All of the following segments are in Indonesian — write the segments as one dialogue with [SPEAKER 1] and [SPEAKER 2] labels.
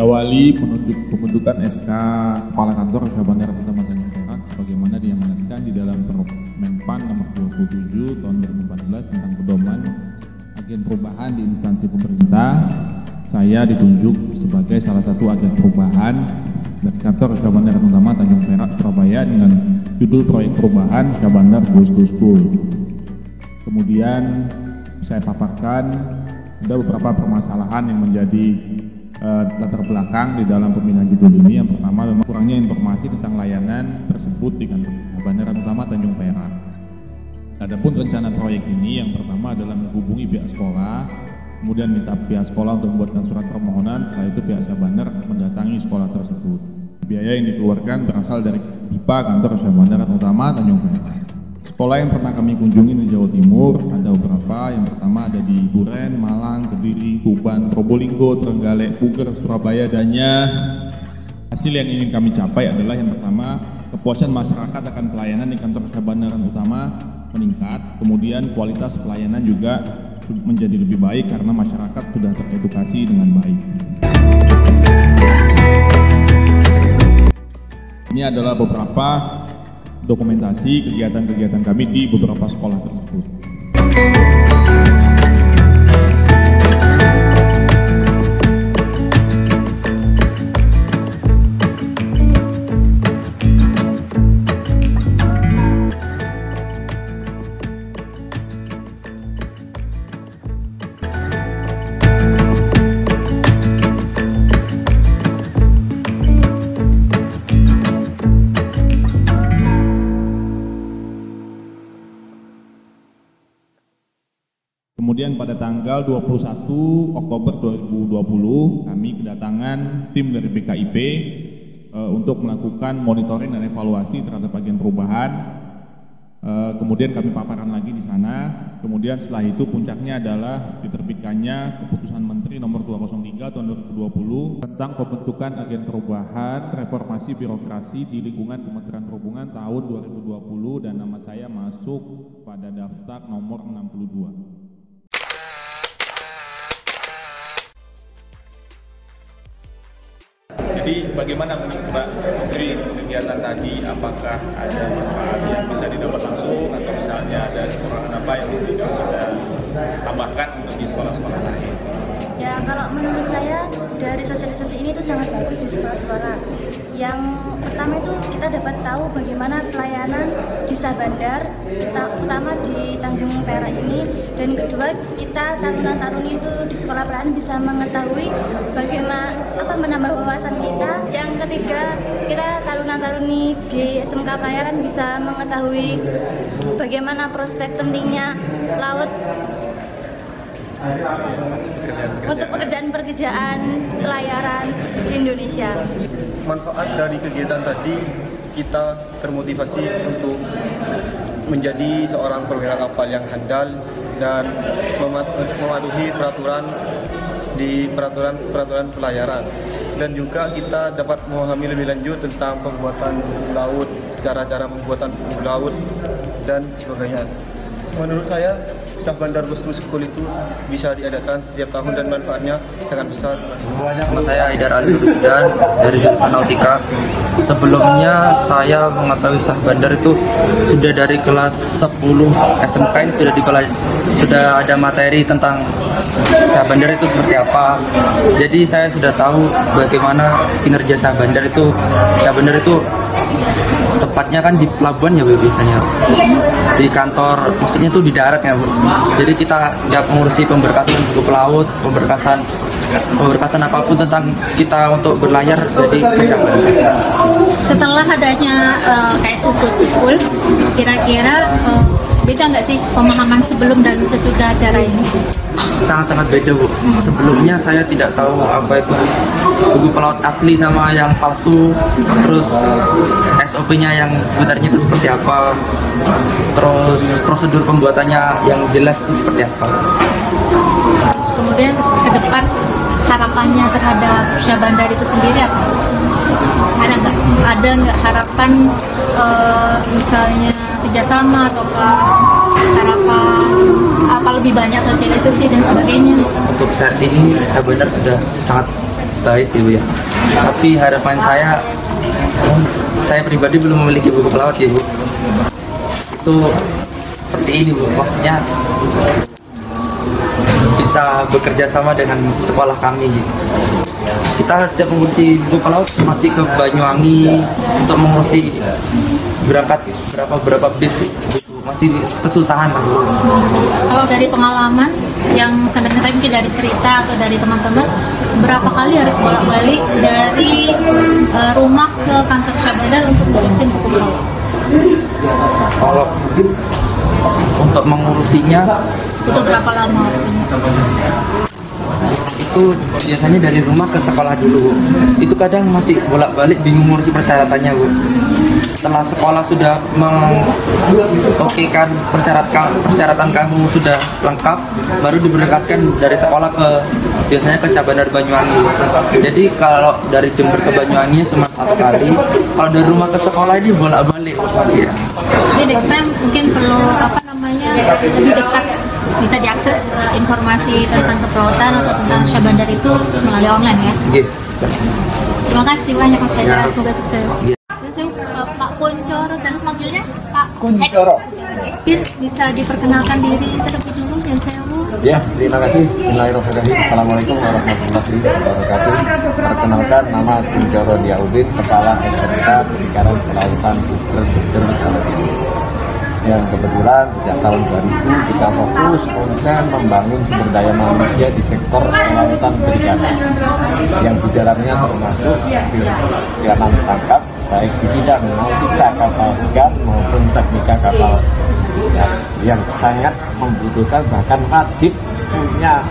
[SPEAKER 1] Diawali pembentukan SK Kepala Kantor Syah Bandar Utama Tanjung Perak sebagaimana diamanatkan di dalam Permenpan nomor 27 tahun 2014 tentang pedoman agen perubahan di instansi pemerintah. Saya ditunjuk sebagai salah satu agen perubahan dari Kantor Syah Bandar Utama Tanjung Perak Surabaya dengan judul proyek perubahan Syah Bandar Goes to School. Kemudian saya paparkan ada beberapa permasalahan yang menjadi latar belakang di dalam pemindahan judul ini. Yang pertama memang kurangnya informasi tentang layanan tersebut di Kantor Bandar Utama Tanjung Perak. Adapun rencana proyek ini yang pertama adalah menghubungi pihak sekolah, kemudian minta pihak sekolah untuk membuatkan surat permohonan, setelah itu pihak Syah Bandar mendatangi sekolah tersebut. Biaya yang dikeluarkan berasal dari DIPA Kantor Syah Bandar Utama Tanjung Perak. Sekolah yang pernah kami kunjungi di Jawa Timur ada beberapa. Yang pertama ada di Duren, Malang, Kediri, Tuban, Probolinggo, Trenggalek, Puger, Surabaya, Danya. Hasil yang ingin kami capai adalah yang pertama, kepuasan masyarakat akan pelayanan di Kantor Syah Bandar Utama meningkat. Kemudian kualitas pelayanan juga menjadi lebih baik karena masyarakat sudah teredukasi dengan baik. Ini adalah beberapa dokumentasi kegiatan-kegiatan kami di beberapa sekolah tersebut. Kemudian pada tanggal 21 Oktober 2020 kami kedatangan tim dari BKIP untuk melakukan monitoring dan evaluasi terhadap agen perubahan. Kemudian kami paparan lagi di sana. Kemudian setelah itu puncaknya adalah diterbitkannya Keputusan Menteri Nomor 203 Tahun 2020 tentang pembentukan agen perubahan reformasi birokrasi di lingkungan Kementerian Perhubungan tahun 2020 dan nama saya masuk pada daftar nomor 62.
[SPEAKER 2] Jadi bagaimana Mbak Menteri kegiatan tadi, apakah ada manfaat yang bisa didapat langsung atau misalnya ada kekurangan apa yang mesti kita tambahkan untuk di sekolah-sekolah lain?
[SPEAKER 3] Ya, kalau menurut saya dari sosialisasi ini itu sangat bagus di sekolah-sekolah. Yang pertama itu kita dapat tahu bagaimana pelayanan di Syah Bandar, utama di Tanjung Perak ini, dan yang kedua kita taruna-taruni itu di sekolah pelayanan bisa mengetahui bagaimana menambah wawasan kita. Yang ketiga kita taruna-taruni di SMK pelayaran bisa mengetahui bagaimana prospek pentingnya laut untuk pekerjaan-pekerjaan pelayaran di Indonesia.
[SPEAKER 4] Manfaat dari kegiatan tadi, kita termotivasi untuk menjadi seorang perwira kapal yang handal dan mematuhi peraturan di peraturan pelayaran, dan juga kita dapat memahami lebih lanjut tentang pembuatan laut, cara-cara pembuatan laut dan sebagainya. Menurut saya Syah Bandar Goes to School itu bisa diadakan setiap tahun dan manfaatnya sangat besar.
[SPEAKER 5] Nama saya Haidar Ali Rudan dari jurusan Nautika. Sebelumnya saya mengetahui Syah Bandar itu sudah dari kelas 10 SMK ini sudah ada materi tentang Syah Bandar itu seperti apa. Jadi saya sudah tahu bagaimana kinerja Syah Bandar itu. Syah Bandar itu tepatnya kan di pelabuhan ya Bu, biasanya di kantor, maksudnya itu di darat ya Bu. Jadi kita setiap mengurusi pemberkasan buku pelaut, pemberkasan apapun tentang kita untuk berlayar jadi Syah Bandar.
[SPEAKER 6] Setelah adanya KSU Goes to School, kira-kira beda nggak sih pemahaman sebelum dan sesudah acara ini?
[SPEAKER 5] Sangat-sangat beda Bu. Sebelumnya saya tidak tahu apa itu buku pelaut asli sama yang palsu, terus SOP-nya yang sebenarnya itu seperti apa, terus prosedur pembuatannya yang jelas itu seperti apa.
[SPEAKER 6] Kemudian ke depan harapannya terhadap Syah Bandar itu sendiri apa? Ada nggak harapan misalnya kerjasama atau harapan apa lebih banyak sosialisasi dan sebagainya?
[SPEAKER 5] Untuk saat ini Syah Bandar sudah sangat baik Ibu ya. Tapi harapan saya pribadi belum memiliki buku pelawat ya Bu. Itu seperti ini Bu, maksudnya bisa bekerja sama dengan sekolah kami gitu. Kita setiap mengurusi buku pelawat masih ke Banyuwangi untuk mengurusi berangkat berapa bis gitu. Masih kesusahan lah.
[SPEAKER 6] Kalau dari pengalaman yang sampai ketahui mungkin dari cerita atau dari teman-teman, berapa kali harus bolak-balik dari rumah ke kantor Syahbandar untuk ngurusin buku pelawat?
[SPEAKER 5] Kalau mungkin untuk mengurusinya
[SPEAKER 6] Butuh berapa lama waktunya?
[SPEAKER 5] itu biasanya dari rumah ke sekolah dulu Bu. Itu kadang masih bolak-balik bingung ngurusi persyaratannya Bu. Setelah sekolah sudah mengokekan persyaratan kamu sudah lengkap, baru diberangkatkan dari sekolah ke biasanya ke Syahbandar Banyuwangi. Jadi kalau dari Jember ke Banyuwangi cuma 1 kali, kalau dari rumah ke sekolah ini bolak-balik masih ya.
[SPEAKER 6] Jadi next time mungkin perlu lebih dekat, bisa diakses informasi tentang kepelautan atau tentang Syahbandar itu melalui online ya. Terima kasih banyak Mas Haidar, semoga sukses. Pak Kuncoro, dan panggilnya Pak
[SPEAKER 7] Kuncoro.
[SPEAKER 6] Bisa diperkenalkan diri terlebih dulu yang saya mau.
[SPEAKER 7] Ya, terima kasih. Bismillahirrahmanirrahim. Assalamualaikum warahmatullahi wabarakatuh. Perkenalkan, nama Kuncoro Diaudin, Kepala SMK Perikanan Kelautan Jember, Jawa Timur. Yang kebetulan sejak tahun 2000 kita fokus konsen membangun sumber daya manusia di sektor kelautan perikanan yang di dalamnya termasuk perikanan tangkap, baik di bidang nautika kapal ikan maupun teknika kapal ya, yang sangat membutuhkan bahkan wajib punya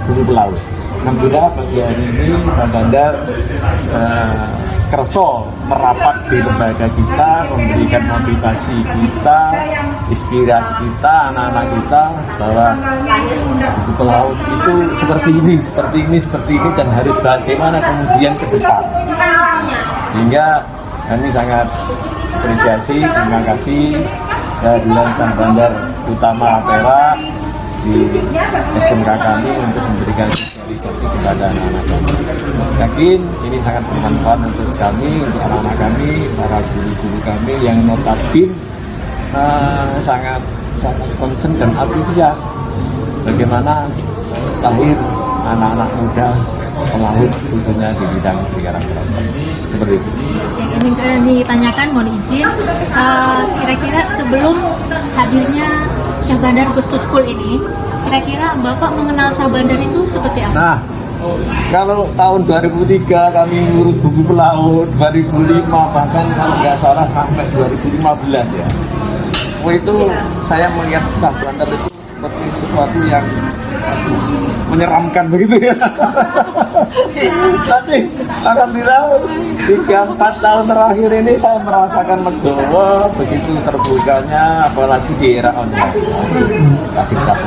[SPEAKER 7] buku pelaut. Alhamdulillah pagi hari ini Syahbandar kerso merapat di lembaga kita, memberikan motivasi kita, inspirasi kita, anak-anak kita bahwa buku pelaut itu seperti ini dan harus bagaimana kemudian ke depan. Hingga kami sangat apresiasi, terima kasih kehadiran Syahbandar utama Perak di SMK kami untuk memberikan sosialisasi kepada anak-anak kami. Yakin ini sangat bermanfaat untuk kami, untuk anak-anak kami, para guru-guru kami yang notabene sangat concern dan antusias bagaimana lahir anak-anak muda pelaut khususnya di bidang perikanan kelautan. Seperti itu.
[SPEAKER 6] Yang ingin ditanyakan, mohon izin, kira-kira sebelum hadirnya Syahbandar Ghost to School ini, kira-kira Bapak mengenal Syahbandar itu seperti apa?
[SPEAKER 7] Nah, kalau tahun 2003 kami ngurus buku pelaut, 2005 bahkan kalau nggak salah sampai 2015 ya. Itu saya melihat Syahbandar itu seperti sesuatu yang menyeramkan begitu ya. Tapi alhamdulillah 3-4 tahun terakhir ini saya merasakan legowo begitu terbukanya, apalagi di era online. Kasih tahu.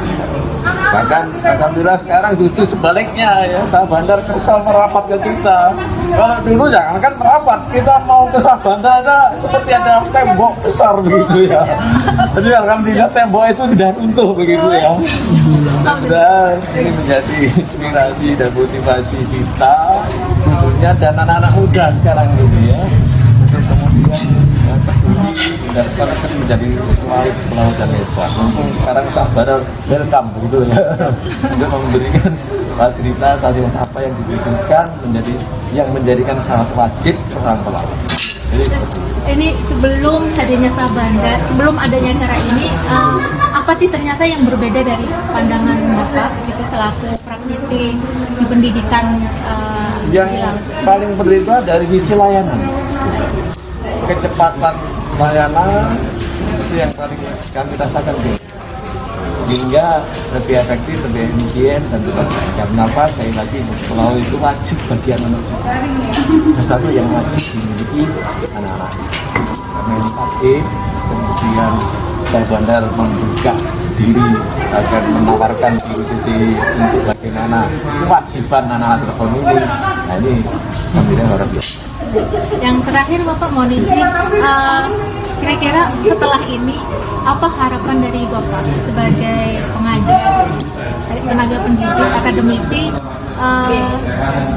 [SPEAKER 7] Bahkan alhamdulillah sekarang justru sebaliknya ya, Syahbandar kesal merapat ke kita. Kalau dulu jangankan merapat, kita mau ke Syahbandar seperti ada tembok besar begitu ya. Jadi alhamdulillah tembok itu sudah runtuh begitu ya. Dan ini menjadi inspirasi dan motivasi kita khususnya dan anak-anak muda sekarang ini ya, untuk kemudian dan sekarang menjadi pelaut dan hebat. Mumpung sekarang Syahbandar welcome begitu ya, untuk memberikan fasilitas atau apa yang dibutuhkan yang menjadikan sangat wajib seorang pelaut. Jadi
[SPEAKER 6] ini sebelum hadirnya Syahbandar, sebelum adanya acara ini, apa sih ternyata yang berbeda dari pandangan Bapak gitu selaku praktisi di pendidikan
[SPEAKER 7] yang paling berbeda dari sisi layanan, kecepatan layanan itu yang paling kami rasakan hingga lebih efektif, lebih efisien dan juga kenapa saya lagi pelaut itu wajib bagian manusia, sesuatu yang wajib dimiliki anak-anak. Karena ini wajib, kemudian Syahbandar membuka diri agar menawarkan diri untuk bagaimana kewajiban anak-anak terpenuhi. Nah ini alhamdulillah luar biasa.
[SPEAKER 6] Yang terakhir Bapak mohon izin, kira-kira setelah ini apa harapan dari Bapak sebagai pengajar, tenaga pendidik, akademisi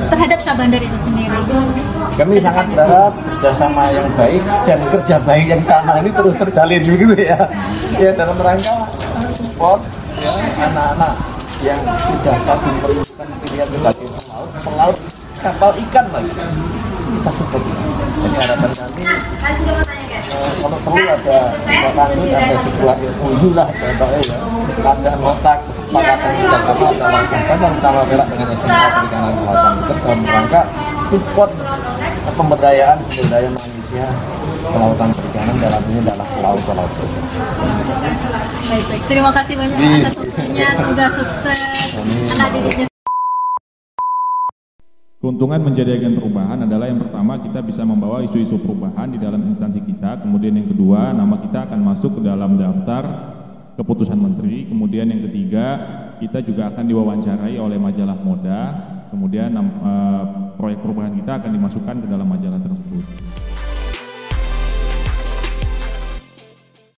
[SPEAKER 6] terhadap Syah Bandar itu sendiri?
[SPEAKER 7] Kami sangat berharap kerjasama yang baik dan kerja baik yang sama ini terus terjalin gitu ya. Ya dalam rangka support ya anak-anak yang sudah satu pendidikan pilihan sebagai pelaut kapal ikan lagi. Kita support. Jadi harapan kami kalau perlu ada sebuah MOU lah contohnya ya, ada nota kesepakatan kerjasama antara Syah Bandar Perak dengan SMK Perikanan Kelautan itu dalam rangka support pemberdayaan sumber daya manusia kelautan perikanan dalam ini adalah pelaut-pelaut.
[SPEAKER 6] Baik, terima kasih banyak atas waktunya, semoga sukses anak didiknya.
[SPEAKER 1] Keuntungan menjadi agen perubahan adalah yang pertama kita bisa membawa isu-isu perubahan di dalam instansi kita, kemudian yang kedua nama kita akan masuk ke dalam daftar keputusan menteri, kemudian yang ketiga kita juga akan diwawancarai oleh majalah Moda, kemudian proyek perubahan kita akan dimasukkan ke dalam majalah tersebut.